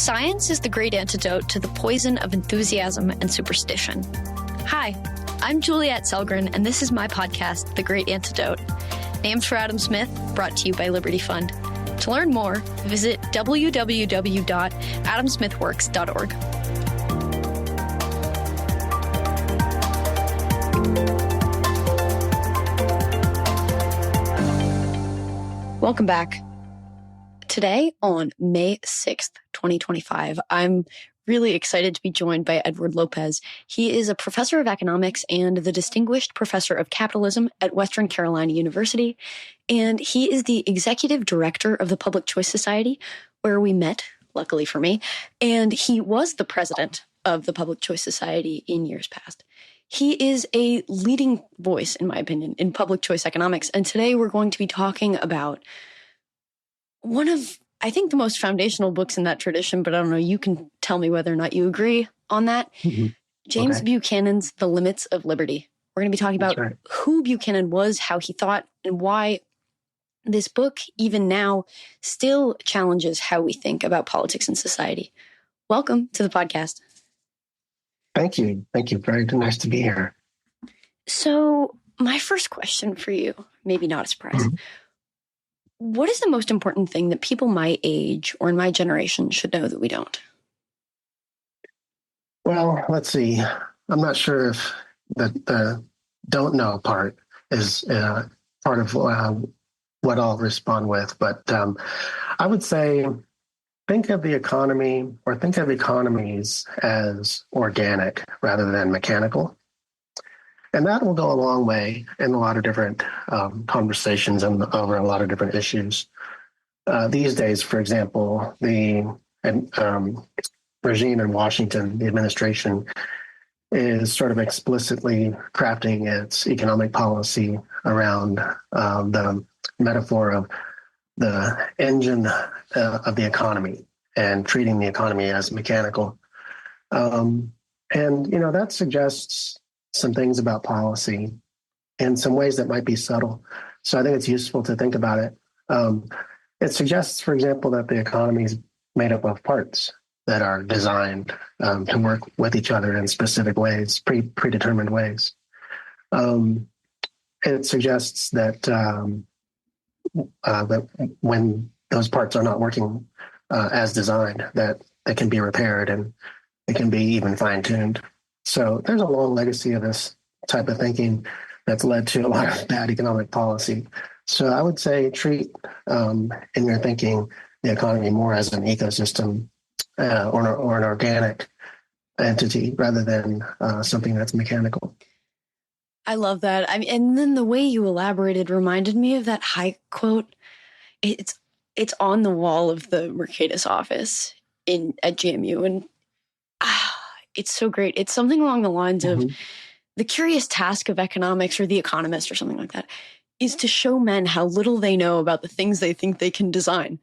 Science is the great antidote to the poison of enthusiasm and superstition. Hi, I'm Juliette Selgren, and this is my podcast, The Great Antidote. Named for Adam Smith, brought to you by Liberty Fund. To learn more, visit www.adamsmithworks.org. Welcome back. Today, on May 6th, 2025, I'm really excited to be joined by Edward Lopez. He is a professor of economics and the Distinguished Professor of Capitalism at Western Carolina University, and he is the executive director of the Public Choice Society, where we met, luckily for me, and he was the president of the Public Choice Society in years past. He is a leading voice, in my opinion, in public choice economics, and today we're going to be talking about one of, I think, the most foundational books in that tradition, but I don't know, you can tell me whether or not you agree on that. Mm-hmm. James Buchanan's The Limits of Liberty. We're going to be talking about who Buchanan was, how he thought, and why this book, even now, still challenges how we think about politics and society. Welcome to the podcast. Thank you. Thank you. Very nice to be here. So my first question for you, maybe not a surprise, what is the most important thing that people my age or in my generation should know that we don't? Well, let's see. I'm not sure if the don't know part is part of what I'll respond with, but I would say think of the economy or think of economies as organic rather than mechanical. And that will go a long way in a lot of different conversations and over a lot of different issues. These days, for example, the regime in Washington, the administration, is sort of explicitly crafting its economic policy around the metaphor of the engine of the economy and treating the economy as mechanical. And, that suggests some things about policy in some ways that might be subtle. So I think it's useful to think about it. It suggests, for example, that the economy is made up of parts that are designed to work with each other in specific ways, predetermined ways. It suggests that that when those parts are not working as designed, that they can be repaired and it can be even fine-tuned. So there's a long legacy of this type of thinking that's led to a lot of bad economic policy. So I would say treat in your thinking the economy more as an ecosystem or an organic entity rather than something that's mechanical. I love that. And then the way you elaborated reminded me of that Hayek quote. It's on the wall of the Mercatus office at GMU, and it's so great. It's something along the lines of the curious task of economics or the economist or something like that is to show men how little they know about the things they think they can design.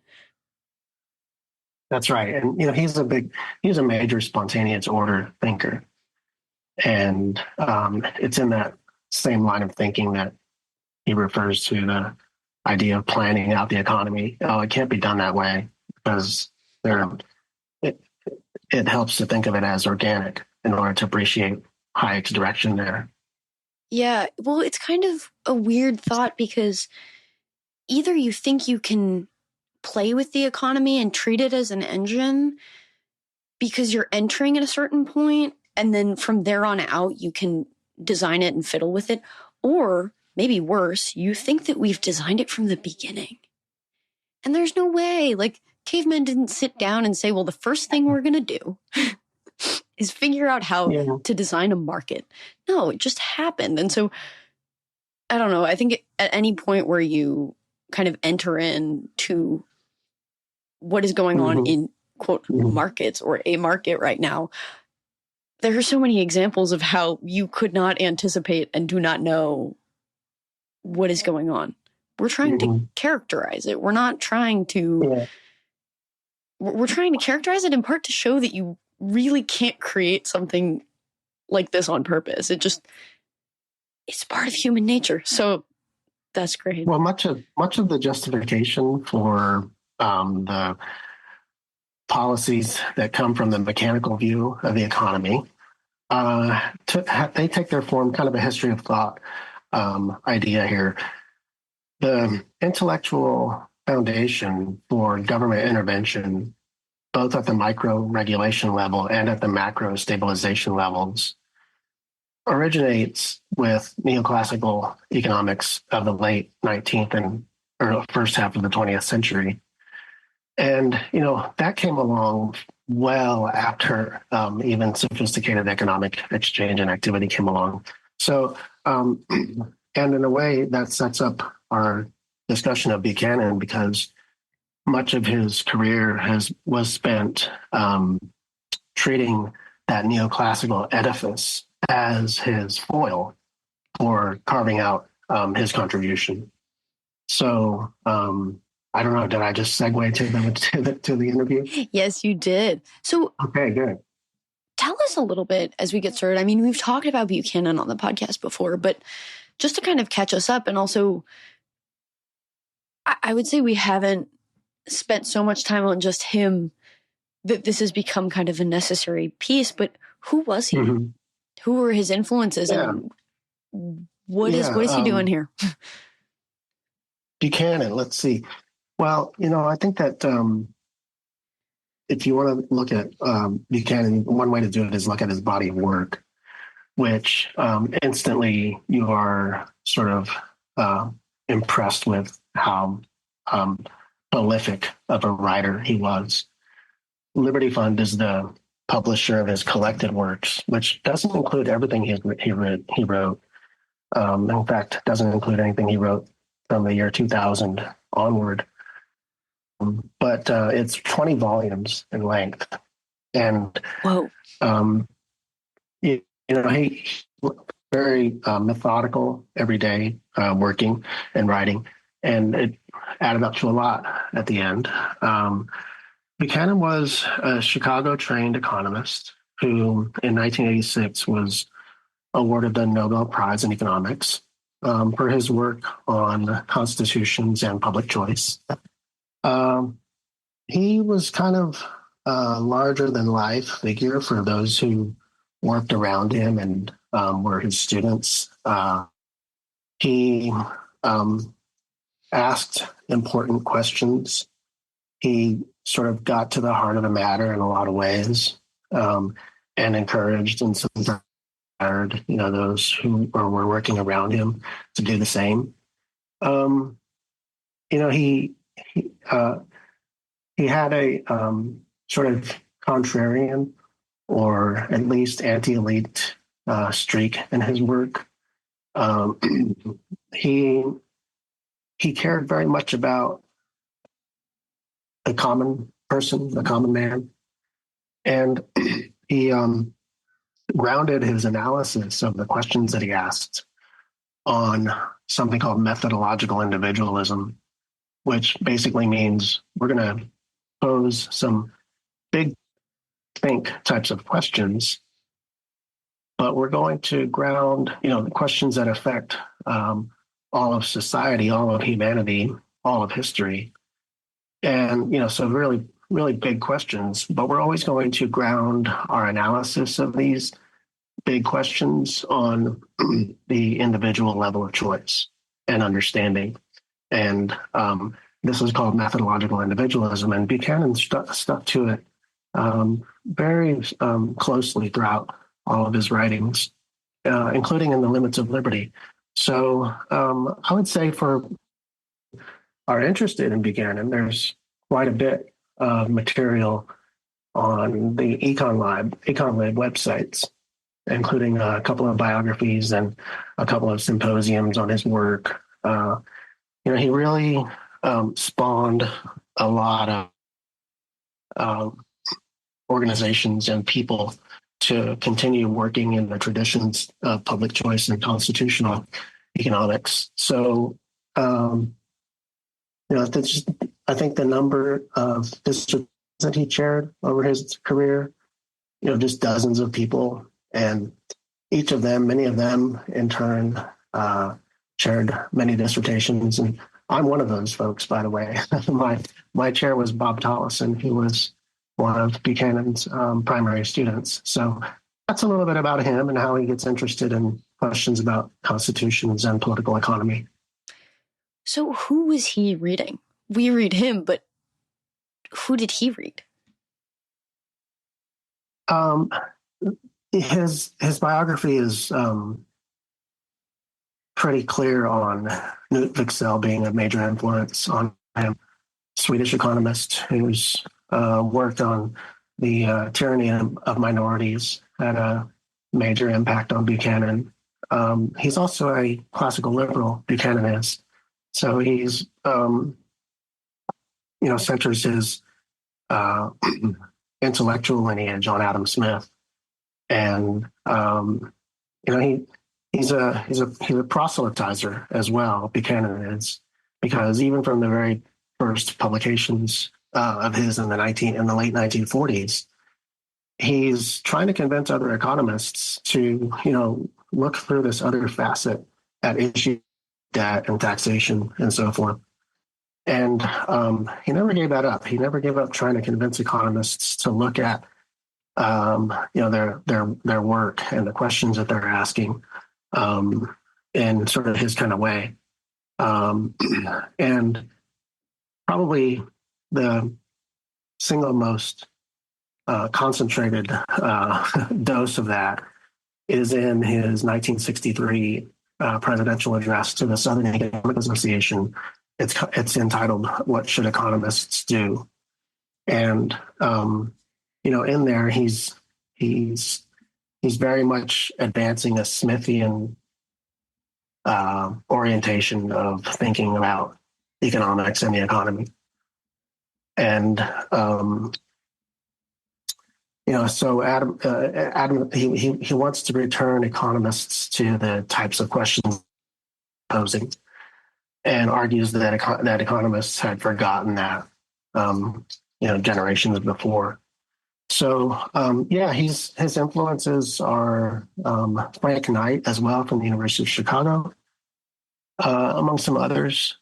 That's right. And, he's a major spontaneous order thinker. And it's in that same line of thinking that he refers to the idea of planning out the economy. It can't be done that way because it helps to think of it as organic in order to appreciate Hayek's direction there. Yeah, well, it's kind of a weird thought because either you think you can play with the economy and treat it as an engine because you're entering at a certain point, and then from there on out, you can design it and fiddle with it. Or maybe worse, you think that we've designed it from the beginning. And there's no way. Like, cavemen didn't sit down and say, well, the first thing we're going to do is figure out how to design a market. No, it just happened. And so, I don't know. I think at any point where you kind of enter into what is going on in, quote, markets or a market right now, there are so many examples of how you could not anticipate and do not know what is going on. We're trying to characterize it. We're not trying to... We're trying to characterize it in part to show that you really can't create something like this on purpose. It's part of human nature. So that's great. Well, much of the justification for the policies that come from the mechanical view of the economy. They take their form, kind of a history of thought idea here. The intellectual foundation for government intervention, both at the micro regulation level and at the macro stabilization levels, originates with neoclassical economics of the late 19th and or first half of the 20th century. And, that came along well after even sophisticated economic exchange and activity came along. So, and in a way that sets up our discussion of Buchanan, because much of his career was spent treating that neoclassical edifice as his foil for carving out his contribution. So, I don't know. Did I just segue to the interview? Yes, you did. So, okay, good. Tell us a little bit as we get started. I mean, we've talked about Buchanan on the podcast before, but just to kind of catch us up, and also, I would say we haven't spent so much time on just him that this has become kind of a necessary piece. But who was he? Mm-hmm. Who were his influences, and what is he doing here? Buchanan. Let's see. Well, I think that if you want to look at Buchanan, one way to do it is look at his body of work, which instantly you are sort of impressed with how prolific of a writer he was. Liberty Fund is the publisher of his collected works, which doesn't include everything he wrote. In fact, doesn't include anything he wrote from the year 2000 onward. But it's 20 volumes in length, and he very methodical every day, working and writing, and it added up to a lot at the end. Buchanan was a Chicago-trained economist who, in 1986, was awarded the Nobel Prize in Economics for his work on constitutions and public choice. He was kind of a larger than life figure for those who worked around him and were his students. He asked important questions. He sort of got to the heart of the matter in a lot of ways, and encouraged and inspired, those who were working around him to do the same. He had a sort of contrarian, or at least anti-elite streak in his work. He cared very much about the common person, the common man, and he grounded his analysis of the questions that he asked on something called methodological individualism, which basically means we're going to pose some big think types of questions, but we're going to ground, the questions that affect all of society, all of humanity, all of history. And, so really, really big questions, but we're always going to ground our analysis of these big questions on the individual level of choice and understanding. And this is called methodological individualism, and Buchanan stuck to it very closely throughout all of his writings, including in The Limits of Liberty. So I would say for our interested in Buchanan, there's quite a bit of material on the EconLab websites, including a couple of biographies and a couple of symposiums on his work. He really spawned a lot of organizations and people to continue working in the traditions of public choice and constitutional economics. So, I think the number of dissertations that he chaired over his career, just dozens of people, and each of them, many of them in turn, chaired many dissertations. And I'm one of those folks, by the way. My chair was Bob Tollison, who was one of Buchanan's primary students. So that's a little bit about him and how he gets interested in questions about constitutions and political economy. So who was he reading? We read him, but who did he read? His biography is pretty clear on Knut Wicksell being a major influence on him, Swedish economist who's worked on the tyranny of minorities, had a major impact on Buchanan. He's also a classical liberal, Buchanan is. So he's, centers his intellectual lineage on Adam Smith. And, he's a proselytizer as well, Buchanan is, because even from the very first publications of his in the late 1940s, he's trying to convince other economists to, look through this other facet at issue debt and taxation and so forth. And he never gave that up. He never gave up trying to convince economists to look at, their work and the questions that they're asking in sort of his kind of way. And probably the single most concentrated dose of that is in his 1963 presidential address to the Southern Economic Association. It's entitled "What Should Economists Do?" And in there he's very much advancing a Smithian orientation of thinking about economics and the economy. And so Adam he wants to return economists to the types of questions posing, and argues that economists had forgotten that generations before. So his influences are Frank Knight as well from the University of Chicago, among some others.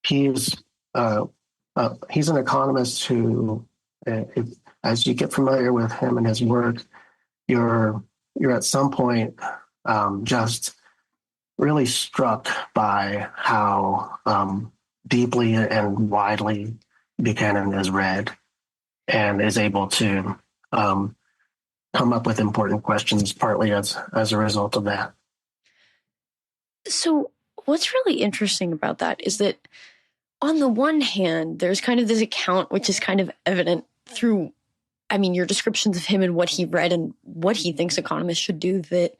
He's an economist who, as you get familiar with him and his work, you're at some point just really struck by how deeply and widely Buchanan is read and is able to come up with important questions, partly as a result of that. So what's really interesting about that is that on the one hand, there's kind of this account which is kind of evident through, your descriptions of him and what he read and what he thinks economists should do that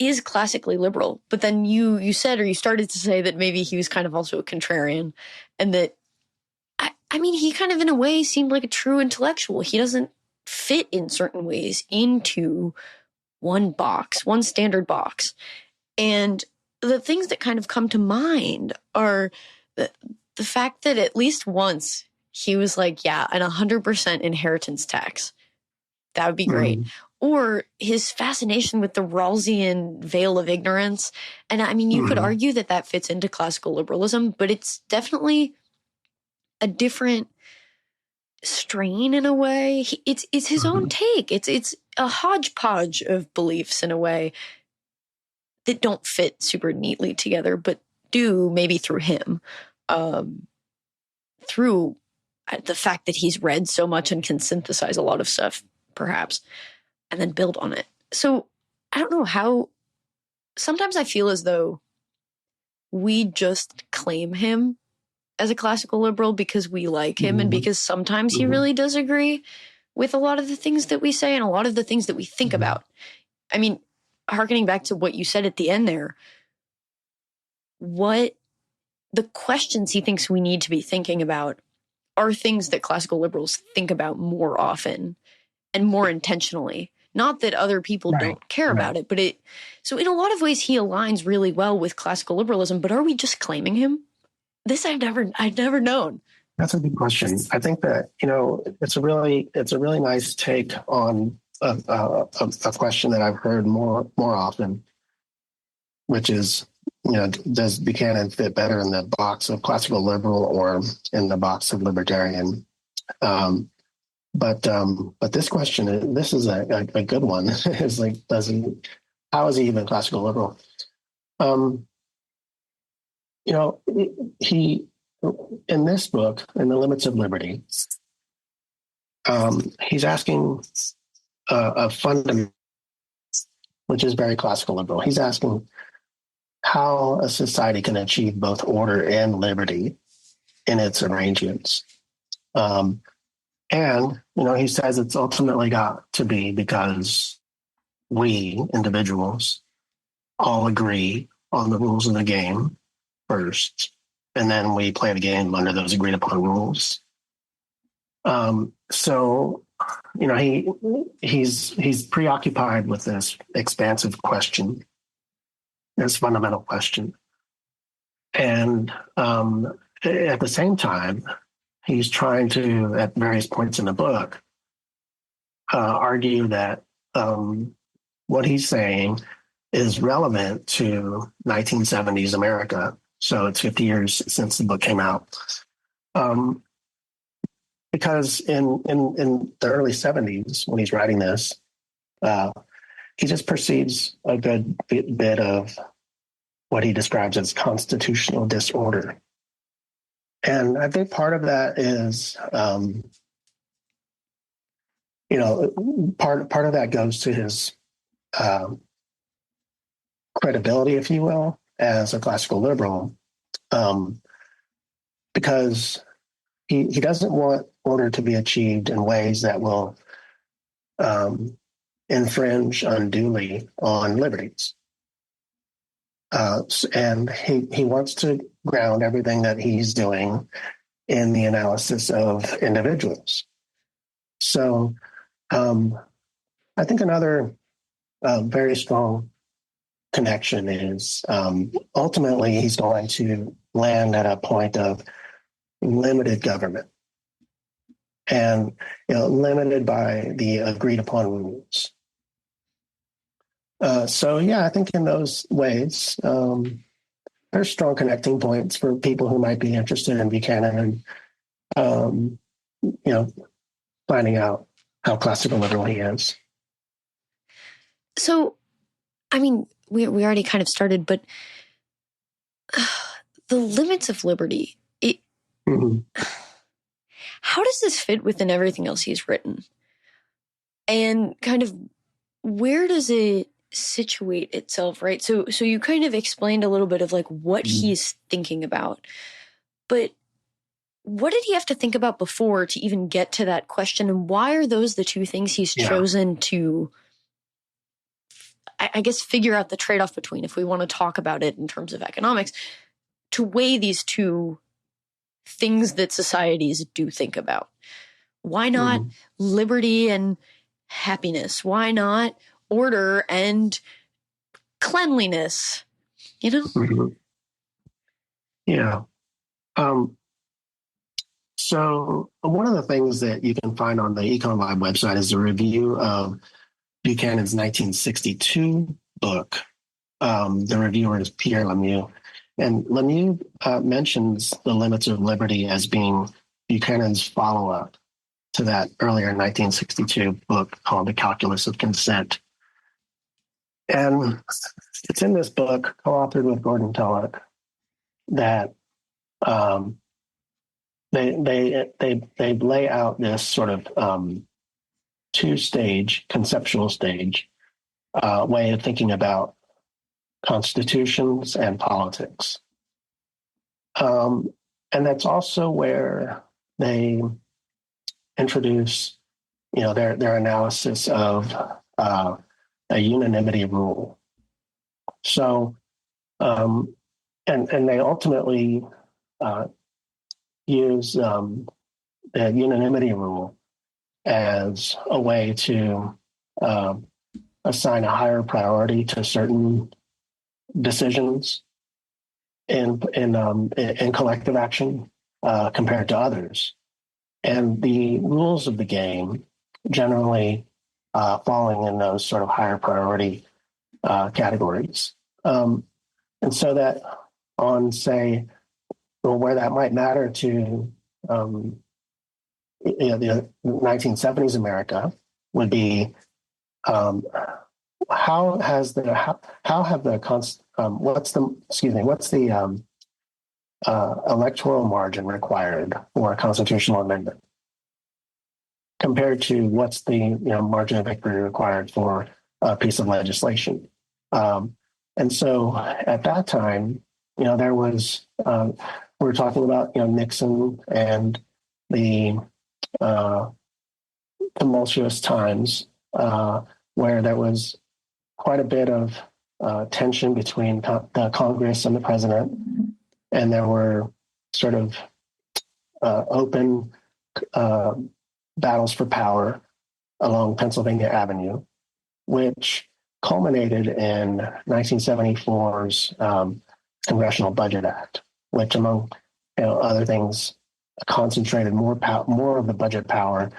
is classically liberal. But then you said, or you started to say, that maybe he was kind of also a contrarian, and that he kind of in a way seemed like a true intellectual. He doesn't fit in certain ways into one standard box. And the things that kind of come to mind are the fact that at least once he was like, yeah, an 100% inheritance tax. That would be great. Or his fascination with the Rawlsian veil of ignorance. And you could argue that fits into classical liberalism, but it's definitely a different strain in a way. It's his own take. It's a hodgepodge of beliefs in a way that don't fit super neatly together, but do maybe through him, through the fact that he's read so much and can synthesize a lot of stuff, perhaps, and then build on it. So I don't know how. Sometimes I feel as though we just claim him as a classical liberal because we like him and because sometimes he really does agree with a lot of the things that we say and a lot of the things that we think about. Hearkening back to what you said at the end there, what the questions he thinks we need to be thinking about are things that classical liberals think about more often and more intentionally. Not that other people don't care about it, but so in a lot of ways he aligns really well with classical liberalism, but are we just claiming him? This I've never known. That's a good question. I think that, it's a really nice take on a question that I've heard more often, which is, does Buchanan fit better in the box of classical liberal or in the box of libertarian? But this question, this is a good one. Is like, how is he even classical liberal? Um, you know, he in this book, in the Limits of Liberty, he's asking a fundamental, which is very classical liberal. He's asking how a society can achieve both order and liberty in its arrangements. Um, and, he says it's ultimately got to be because we individuals all agree on the rules of the game first, and then we play the game under those agreed upon rules. So, he's preoccupied with this expansive question, this fundamental question. And at the same time, he's trying to, at various points in the book, argue that what he's saying is relevant to 1970s America. So it's 50 years since the book came out. Because in the early 70s, when he's writing this, he just perceives a good bit of what he describes as constitutional disorder. And I think part of that is, part of that goes to his credibility, if you will, as a classical liberal, because he doesn't want order to be achieved in ways that will infringe unduly on liberties. And he wants to ground everything that he's doing in the analysis of individuals. So I think another very strong connection is ultimately he's going to land at a point of limited government and limited by the agreed upon rules. I think in those ways, there's strong connecting points for people who might be interested in Buchanan and, finding out how classical liberal he is. So, I mean, we already kind of started, but the limits of liberty, how does this fit within everything else he's written? And kind of where does it situate itself, right? So you kind of explained a little bit of like what he's thinking about, but what did he have to think about before to even get to that question? And why are those the two things he's chosen to, I guess, figure out the trade-off between, if we want to talk about it in terms of economics, to weigh these two things that societies do think about? Why not liberty and happiness? Why not order and cleanliness? Yeah. So one of the things that you can find on the EconVibe website is a review of Buchanan's 1962 book. The reviewer is Pierre Lemieux. And Lemieux mentions The Limits of Liberty as being Buchanan's follow-up to that earlier 1962 book called The Calculus of Consent. And it's in this book, co-authored with Gordon Tullock, that they lay out this sort of two-stage, conceptual stage way of thinking about constitutions and politics. And that's also where they introduce, their analysis of a unanimity rule. So, and they ultimately use the unanimity rule as a way to assign a higher priority to certain decisions in collective action compared to others. And the rules of the game generally falling in those sort of higher priority categories. And so that on, say, where that might matter to the 1970s America would be um, how has the how have the what's the electoral margin required for a constitutional amendment compared to what's the margin of victory required for a piece of legislation. And so at that time, there was we were talking about Nixon and the tumultuous times where there was quite a bit of tension between the Congress and the president, and there were sort of open battles for power along Pennsylvania Avenue, which culminated in 1974's Congressional Budget Act, which, among other things, concentrated more of the budget power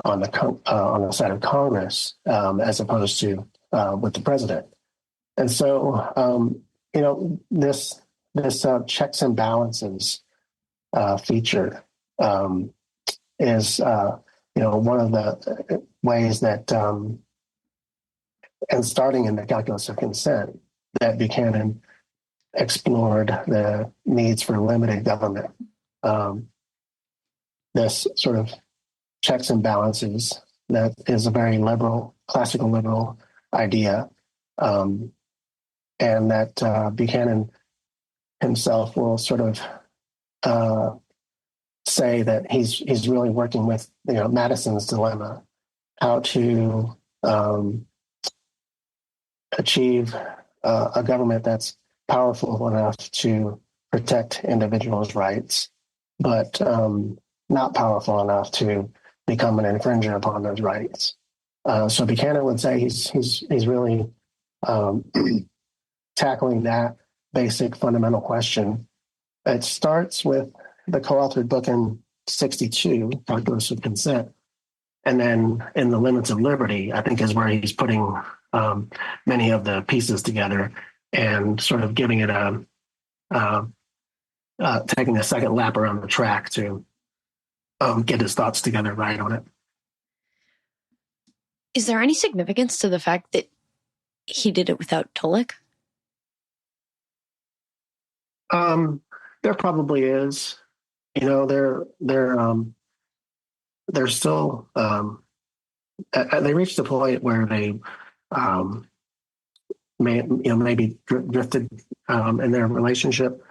on the side of Congress as opposed to with the president. And so, this checks and balances feature is one of the ways that, and starting in the calculus of consent, that Buchanan explored the needs for limited government. This sort of checks and balances that is a very classical liberal idea, and that Buchanan himself will sort of say that he's really working with Madison's dilemma, how to achieve a government that's powerful enough to protect individuals' rights, but not powerful enough to become an infringer upon those rights. So Buchanan would say he's really tackling that basic fundamental question. It starts with the co-authored book in 1962, Calculus of Consent, and then in The Limits of Liberty, I think, is where he's putting many of the pieces together and sort of giving it taking a second lap around the track to get his thoughts together right on it. Is there any significance to the fact that he did it without Tulloch? There probably is. They're still they reached a point where they maybe drifted in their relationship,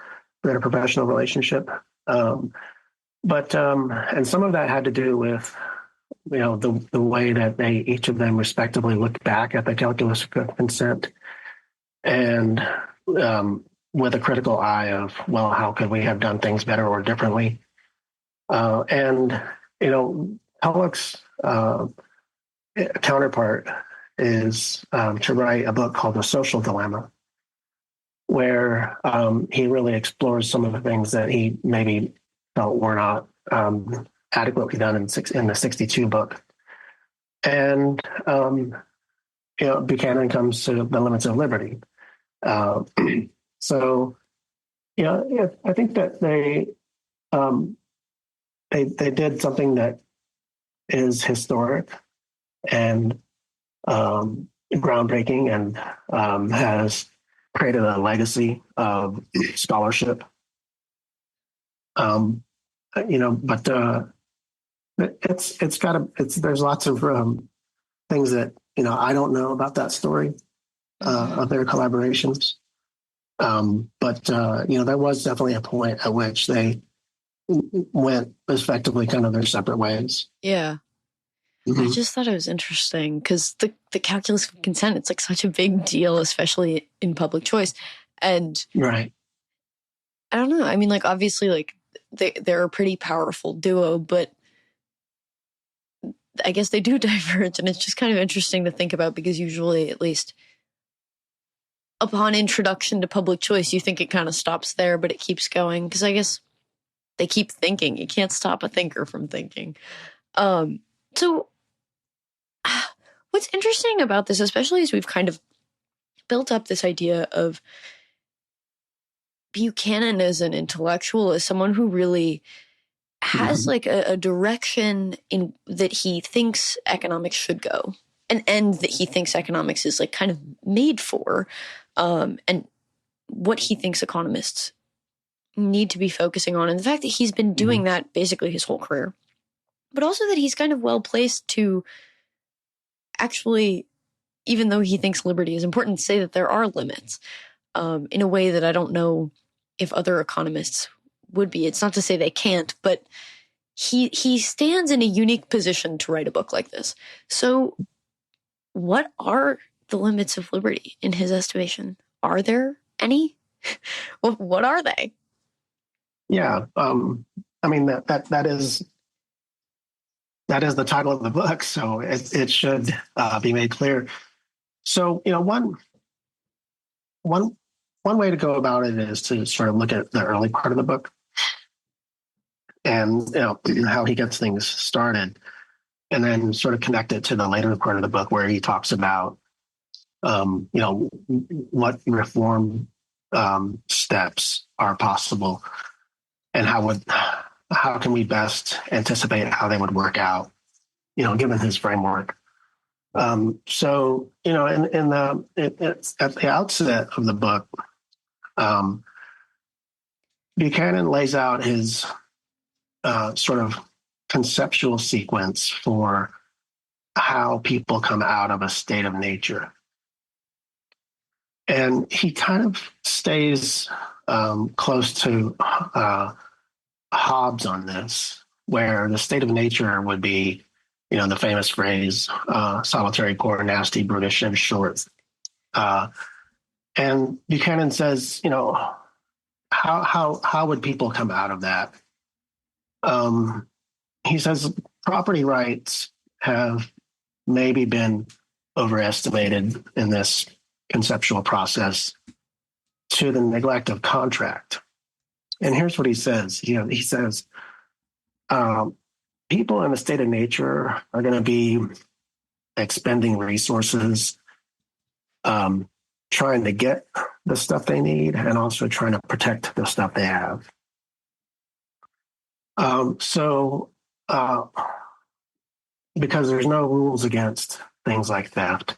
their professional relationship, but and some of that had to do with the way that they each of them respectively looked back at the calculus of consent and with a critical eye of, well, how could we have done things better or differently? And Tulloch's counterpart is to write a book called The Social Dilemma, where he really explores some of the things that he maybe felt were not adequately done in the 1962 book. And Buchanan comes to The Limits of Liberty. So, I think that they did something that is historic and groundbreaking and has created a legacy of scholarship. But there's lots of things that I don't know about that story of their collaborations. But there was definitely a point at which they went effectively kind of their separate ways. Yeah. Mm-hmm. I just thought it was interesting because the calculus of consent, it's like such a big deal, especially in public choice. And right. I don't know. I mean, like, obviously, like, they're a pretty powerful duo, but I guess they do diverge. And it's just kind of interesting to think about because usually, at least upon introduction to public choice, you think it kind of stops there, but it keeps going because I guess they keep thinking. You can't stop a thinker from thinking. So what's interesting about this, especially as we've kind of built up this idea of Buchanan as an intellectual, as someone who really has like a direction in that he thinks economics should go, an end that he thinks economics is like kind of made for, and what he thinks economists need to be focusing on, and the fact that he's been doing that basically his whole career, but also that he's kind of well placed to actually, even though he thinks liberty is important, say that there are limits, in a way that I don't know if other economists would be. It's not to say they can't, but he stands in a unique position to write a book like this. So what are the limits of liberty in his estimation? Are there any? Well, what are they? Yeah. I mean, that is the title of the book, so it should be made clear. So, one way to go about it is to sort of look at the early part of the book and how he gets things started, and then sort of connect it to the later part of the book where he talks about what reform steps are possible and how can we best anticipate how they would work out, given his framework. So, it's at the outset of the book, Buchanan lays out his sort of conceptual sequence for how people come out of a state of nature. And he kind of stays close to Hobbes on this, where the state of nature would be, the famous phrase, solitary, poor, nasty, brutish, and short. And Buchanan says, how would people come out of that? He says property rights have maybe been overestimated in this conceptual process to the neglect of contract. And here's what he says. He says, people in a state of nature are going to be expending resources, trying to get the stuff they need and also trying to protect the stuff they have. Because there's no rules against things like theft,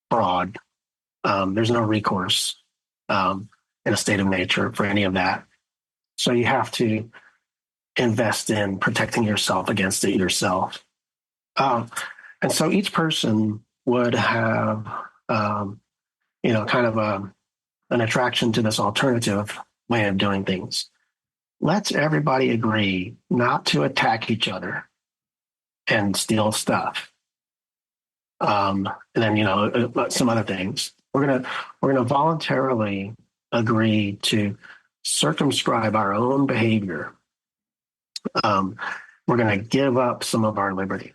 fraud, there's no recourse in a state of nature for any of that. So you have to invest in protecting yourself against it yourself. And so each person would have, kind of an attraction to this alternative way of doing things. Let's everybody agree not to attack each other and steal stuff. And then, some other things. We're gonna voluntarily agree to circumscribe our own behavior. We're gonna give up some of our liberty,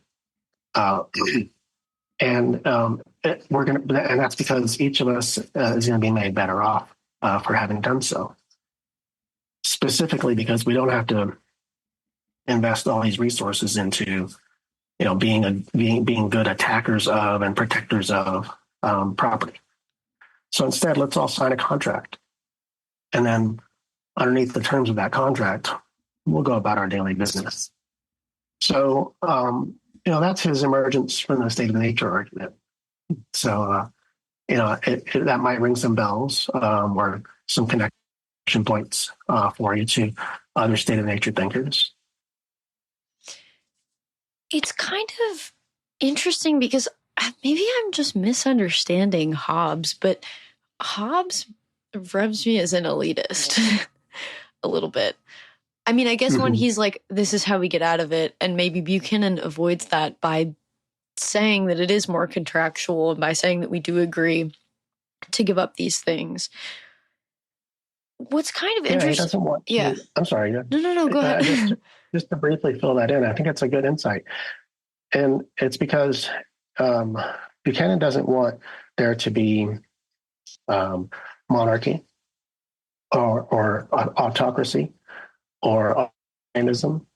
and that's because each of us is gonna be made better off for having done so. Specifically, because we don't have to invest all these resources into, being good attackers of and protectors of property. So instead, let's all sign a contract, and then underneath the terms of that contract, we'll go about our daily business. So, that's his emergence from the state of nature argument. So, that might ring some bells or some connection points for you to other state of nature thinkers. It's kind of interesting because maybe I'm just misunderstanding Hobbes, but Hobbes rubs me as an elitist a little bit. I mean, I guess when he's like, this is how we get out of it, and maybe Buchanan avoids that by saying that it is more contractual and by saying that we do agree to give up these things. What's kind of interesting... He doesn't want to... Yeah. I'm sorry. No, go ahead. Just to briefly fill that in, I think it's a good insight. And it's because Buchanan doesn't want there to be monarchy or autocracy or authoritarianism.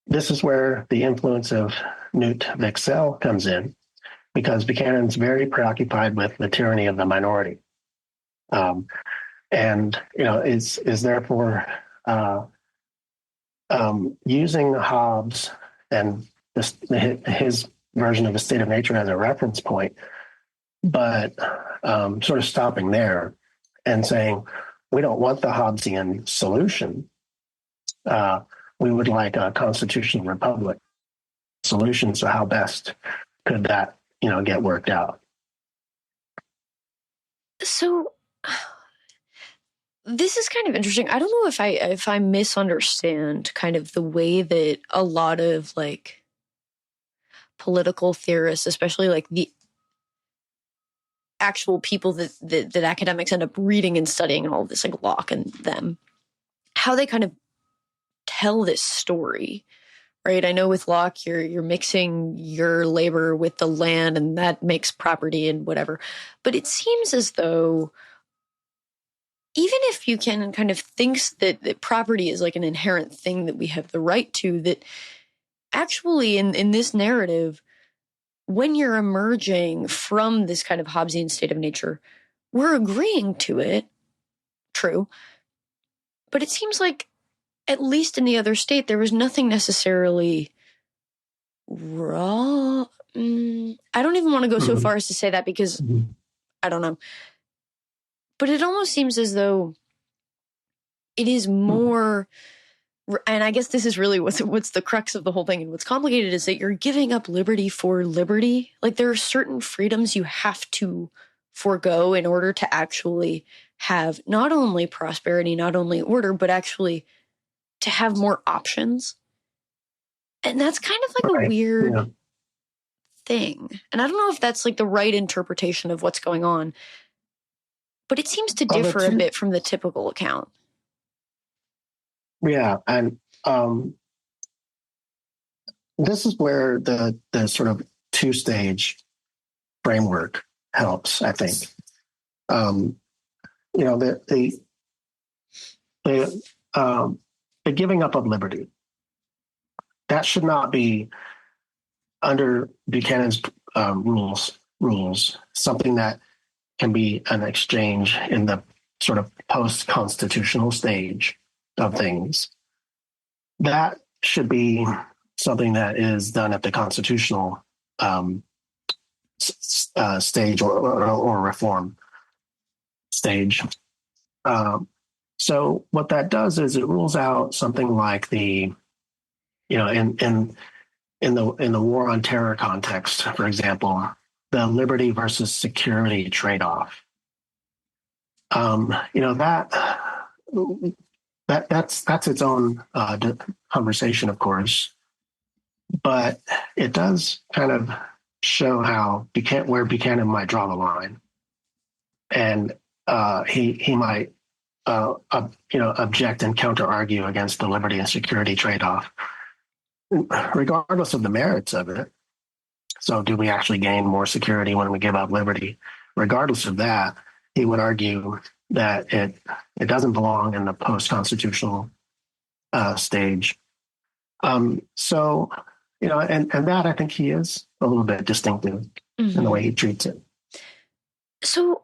This is where the influence of Knut Wicksell comes in, because Buchanan's very preoccupied with the tyranny of the minority, and is therefore using Hobbes and his version of a state of nature as a reference point, but sort of stopping there and saying, we don't want the Hobbesian solution. We would like a constitutional republic solution. So how best could that, get worked out? So this is kind of interesting. I don't know if I misunderstand kind of the way that a lot of like political theorists, especially like the actual people that academics end up reading and studying all of this, like Locke and them, how they kind of tell this story, right? I know with Locke, you're mixing your labor with the land, and that makes property and whatever. But it seems as though even if you can kind of thinks that property is like an inherent thing that we have the right to, that actually in this narrative, when you're emerging from this kind of Hobbesian state of nature, we're agreeing to it. True. But it seems like, at least in the other state, there was nothing necessarily wrong. I don't even want to go so far as to say that, because I don't know. But it almost seems as though it is more, and I guess this is really what's the crux of the whole thing, and what's complicated is that you're giving up liberty for liberty. Like, there are certain freedoms you have to forego in order to actually have not only prosperity, not only order, but actually to have more options. And that's kind of like a weird thing. And I don't know if that's like the right interpretation of what's going on, but it seems to differ a bit from the typical account. Yeah. And this is where the sort of two-stage framework helps, I think. The giving up of liberty, that should not be, under Buchanan's rules, something that can be an exchange in the sort of post-constitutional stage of things. That should be something that is done at the constitutional stage or reform stage. So what that does is it rules out something like in the war on terror context, for example, the liberty versus security trade-off. That's its own conversation, of course, but it does kind of show how where Buchanan might draw the line, and he might object and counter argue against the liberty and security trade-off, regardless of the merits of it. So, do we actually gain more security when we give up liberty? Regardless of that, he would argue that it doesn't belong in the post-constitutional stage. And that, I think, he is a little bit distinctive in the way he treats it. So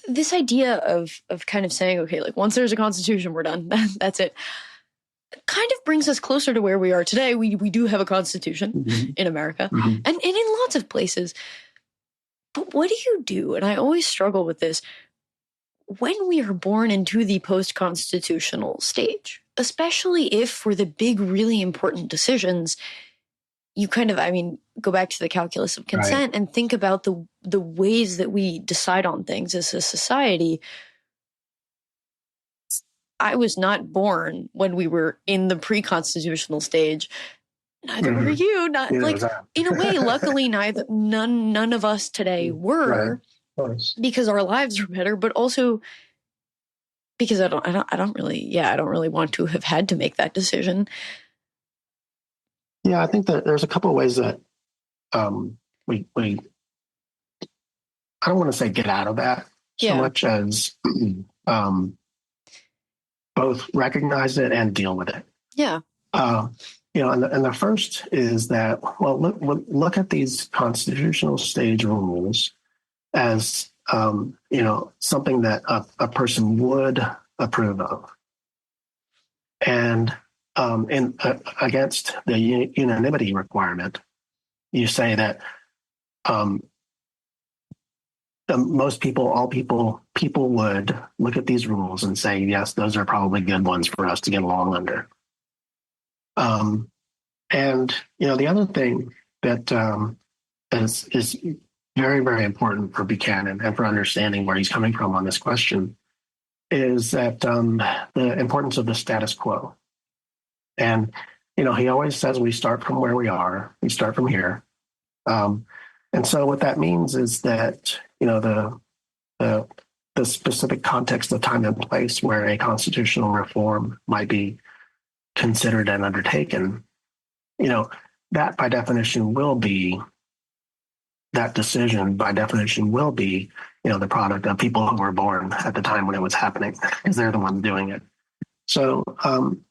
this idea of kind of saying, okay, like once there's a constitution, we're done. That's it. Kind of brings us closer to where we are today. We do have a constitution in America and in lots of places. But what do you do? And I always struggle with this. When we are born into the post-constitutional stage, especially if for the big, really important decisions, you kind of, go back to the calculus of consent and think about the ways that we decide on things as a society. I was not born when we were in the pre-constitutional stage. Neither were you. In a way, luckily, none of us today were, because our lives are better, but also because I don't really want to have had to make that decision. Yeah, I think that there's a couple of ways that we I don't want to say get out of that so much as both recognize it and deal with it. Yeah. And the first is that, look at these constitutional stage rules as, something that a person would approve of. And against the unanimity requirement, you say that um, most people, all people would look at these rules and say, yes, those are probably good ones for us to get along under. And the other thing that is very, very important for Buchanan and for understanding where he's coming from on this question is that the importance of the status quo. And he always says we start from where we are, we start from here. And so what that means is that the specific context of time and place where a constitutional reform might be considered and undertaken, that by definition will be, that decision by definition will be, the product of people who were born at the time when it was happening, because they're the ones doing it. So,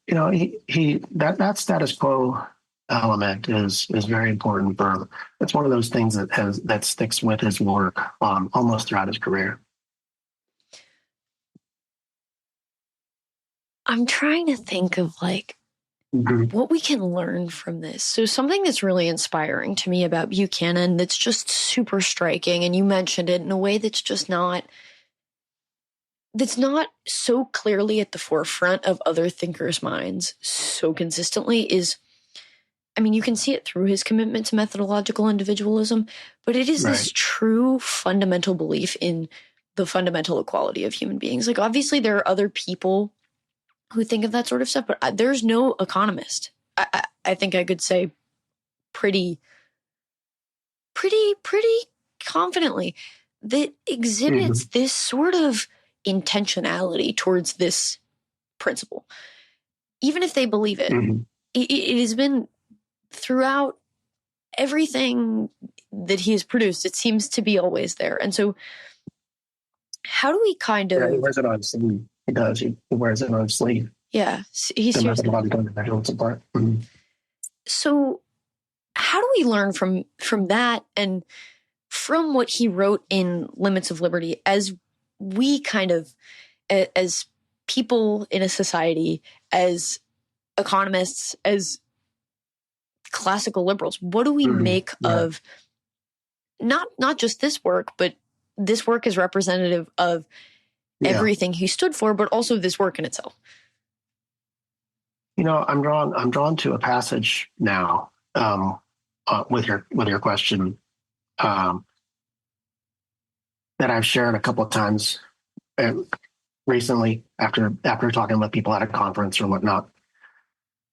that status quo element is very important for, it's one of those things that sticks with his work almost throughout his career. I'm trying to think of what we can learn from this. So something that's really inspiring to me about Buchanan that's just super striking, and you mentioned it in a way that's not so clearly at the forefront of other thinkers' minds so consistently, is, I mean, you can see it through his commitment to methodological individualism, but it is this true fundamental belief in the fundamental equality of human beings. Obviously there are other people who think of that sort of stuff, but there's no economist, I think I could say pretty confidently, that exhibits this sort of intentionality towards this principle. Even if they believe it, it has been throughout everything that he has produced. It seems to be always there. And so how do we kind of... Yeah, he wears it on his sleeve. He does. He wears it on his sleeve. Yeah. He's methodological support. So how do we learn from that and from what he wrote in Limits of Liberty, as we kind of, as people in a society, as economists, as classical liberals, what do we make of not just this work, but this work is representative of everything he stood for, but also this work in itself? I'm drawn to a passage now with your question that I've shared a couple of times recently after talking with people at a conference or whatnot.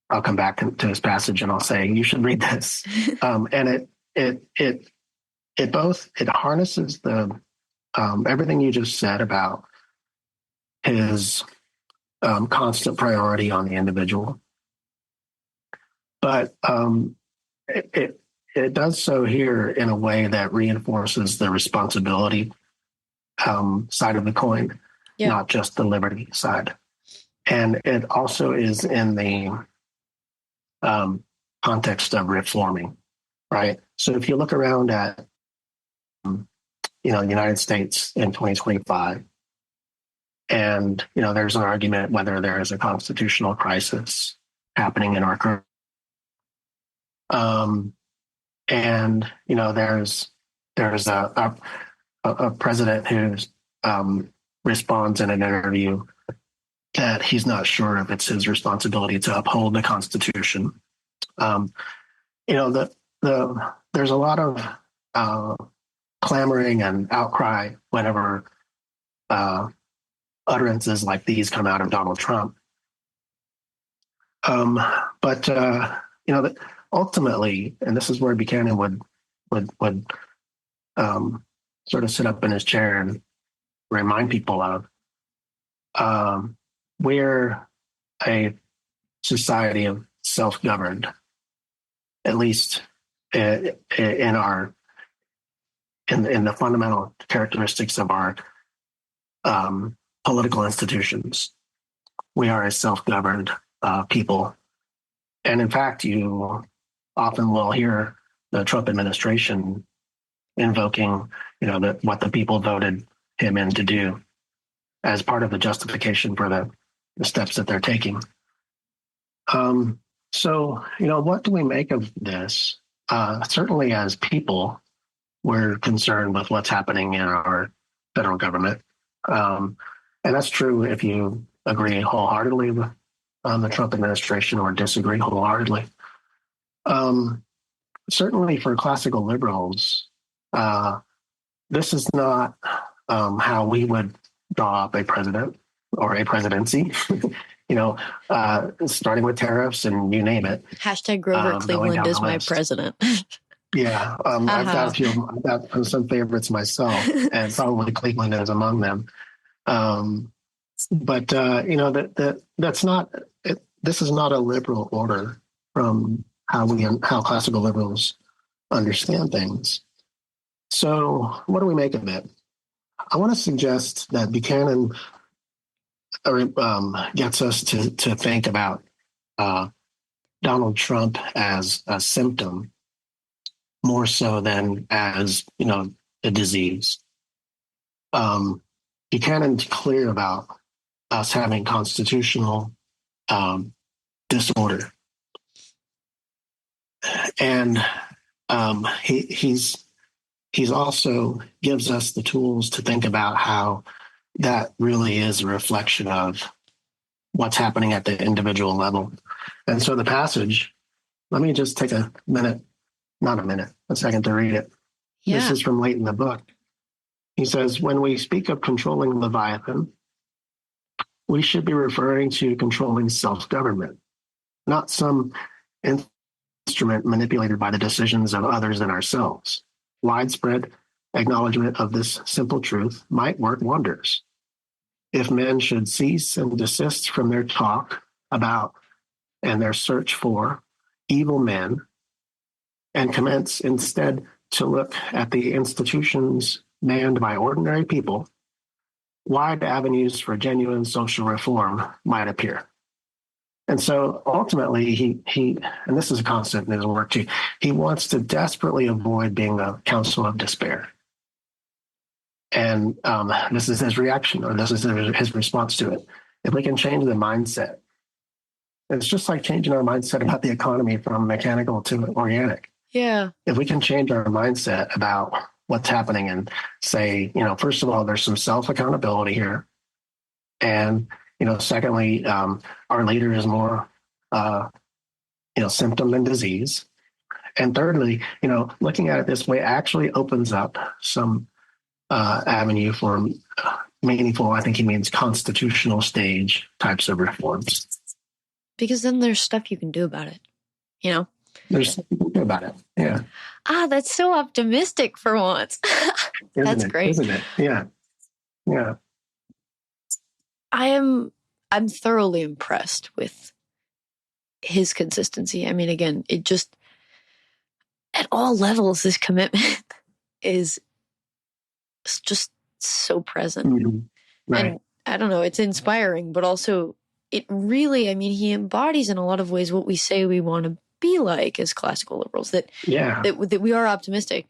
I'll come back to this passage and I'll say, you should read this. And it harnesses the everything you just said about his constant priority on the individual. But it does so here in a way that reinforces the responsibility side of the coin, not just the liberty side. And it also is in the context of reforming, right? So if you look around at, the United States in 2025, and, there's an argument whether there is a constitutional crisis happening in our current. And, there's a president who responds in an interview that he's not sure if it's his responsibility to uphold the Constitution. There's a lot of clamoring and outcry whenever utterances like these come out of Donald Trump. But ultimately, and this is where Buchanan would sort of sit up in his chair and remind people of, we're a society of self-governed, at least in the fundamental characteristics of our political institutions. We are a self-governed people. And in fact, you often will hear the Trump administration invoking, what the people voted him in to do as part of the justification for the steps that they're taking. So, what do we make of this? Certainly, as people, we're concerned with what's happening in our federal government. And that's true if you agree wholeheartedly with the Trump administration or disagree wholeheartedly. Um, Certainly for classical liberals, this is not how we would draw up a president or a presidency. Starting with tariffs and you name it. Hashtag Grover Cleveland is my president. Yeah, I've got some favorites myself, and probably Cleveland is among them. But that's not. This is not a liberal order from how classical liberals understand things. So, what do we make of it? I want to suggest that Buchanan gets us to think about Donald Trump as a symptom more so than as a disease. Buchanan's clear about us having constitutional disorder, and he's also gives us the tools to think about how that really is a reflection of what's happening at the individual level. And so the passage, let me just take a second to read it. Yeah. This is from late in the book. He says, when we speak of controlling Leviathan, we should be referring to controlling self-government, not some instrument manipulated by the decisions of others than ourselves. Widespread acknowledgement of this simple truth might work wonders. If men should cease and desist from their talk about and their search for evil men and commence instead to look at the institutions manned by ordinary people, wide avenues for genuine social reform might appear. And so ultimately, he and this is a constant in his work too, he wants to desperately avoid being a council of despair. And this is his reaction, or this is his response to it. If we can change the mindset, it's just like changing our mindset about the economy from mechanical to organic. Yeah. If we can change our mindset about what's happening and say, first of all, there's some self-accountability here. And, secondly, our leader is more, symptom than disease. And thirdly, looking at it this way actually opens up some avenue for meaningful, I think he means constitutional stage types of reforms. Because then there's stuff you can do about it, There's something you can do about it, yeah. That's so optimistic for once. That's great. Isn't it? Yeah. Yeah. I'm thoroughly impressed with his consistency. I mean, again, it just, at all levels, this commitment is just so present. Mm-hmm. Right. And I don't know, it's inspiring, but also it really, he embodies in a lot of ways what we say we want to be like as classical liberals, that we are optimistic.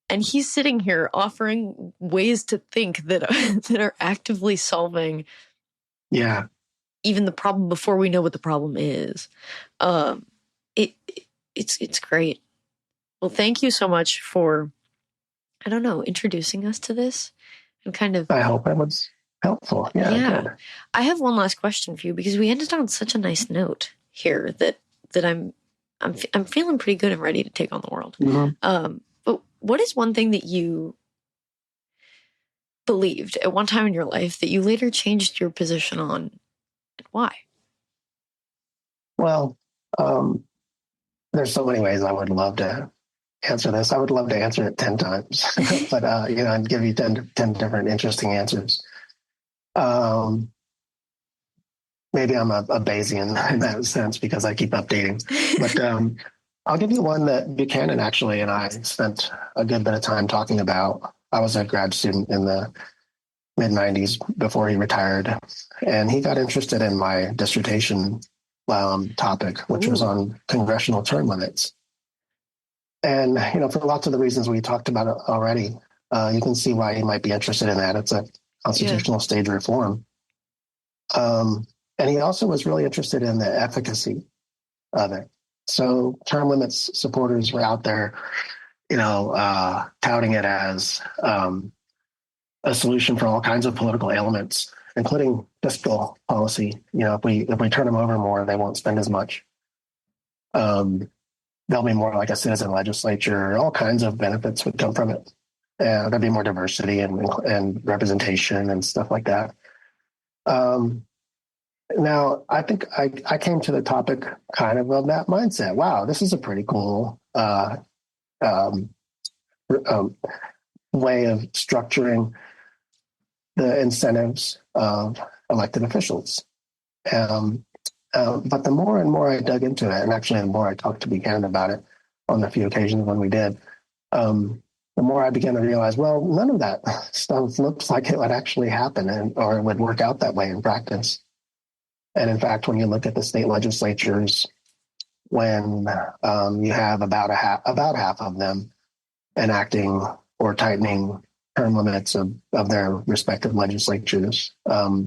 And he's sitting here offering ways to think that are actively solving even the problem before we know what the problem is. It's great. Well, thank you so much for, introducing us to this and kind of. I hope that was helpful. Yeah. Good. I have one last question for you, because we ended on such a nice note here that I'm feeling pretty good and ready to take on the world. Mm-hmm. But what is one thing that you believed at one time in your life that you later changed your position on, and why? Well, there's so many ways I would love to answer this. I would love to answer it 10 times, but, I'd give you 10 different interesting answers. Maybe I'm a Bayesian in that sense because I keep updating, but I'll give you one that Buchanan actually and I spent a good bit of time talking about. I was a grad student in the mid-90s before he retired, and he got interested in my dissertation topic, which was on congressional term limits. And, for lots of the reasons we talked about already, you can see why he might be interested in that. It's a constitutional stage reform. And he also was really interested in the efficacy of it. So term limits supporters were out there, touting it as a solution for all kinds of political ailments, including fiscal policy. If we turn them over more, they won't spend as much. There'll be more like a citizen legislature. All kinds of benefits would come from it. There'd be more diversity and representation and stuff like that. Now, I think I came to the topic kind of that mindset. Wow, this is a pretty cool way of structuring the incentives of elected officials. But the more and more I dug into it, and actually the more I talked to Buchanan about it on the few occasions when we did, the more I began to realize, well, none of that stuff looks like it would actually happen or it would work out that way in practice. And in fact, when you look at the state legislatures, when you have about half of them enacting or tightening term limits of their respective legislatures back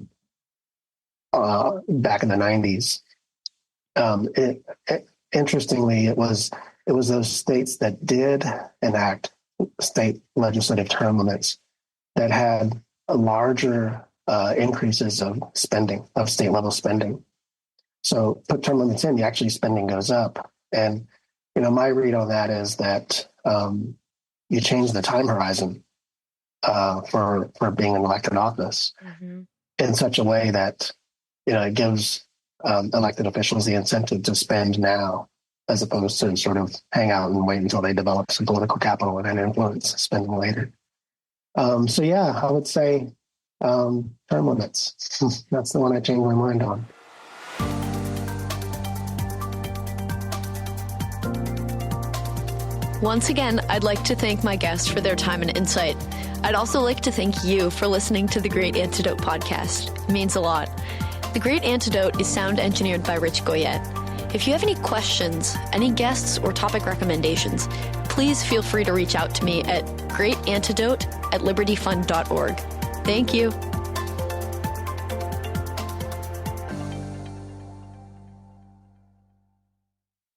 in the 90s, interestingly, it was those states that did enact state legislative term limits that had larger increases of spending, of state level spending. So put term limits in, actually spending goes up. And, my read on that is that you change the time horizon for being in elected office in such a way that, it gives elected officials the incentive to spend now, as opposed to sort of hang out and wait until they develop some political capital and then influence spending later. So yeah, I would say term limits. That's the one I changed my mind on. Once again, I'd like to thank my guests for their time and insight. I'd also like to thank you for listening to the Great Antidote podcast. It means a lot. The Great Antidote is sound engineered by Rich Goyette. If you have any questions, any guests, or topic recommendations, please feel free to reach out to me at greatantidote@libertyfund.org. Thank you.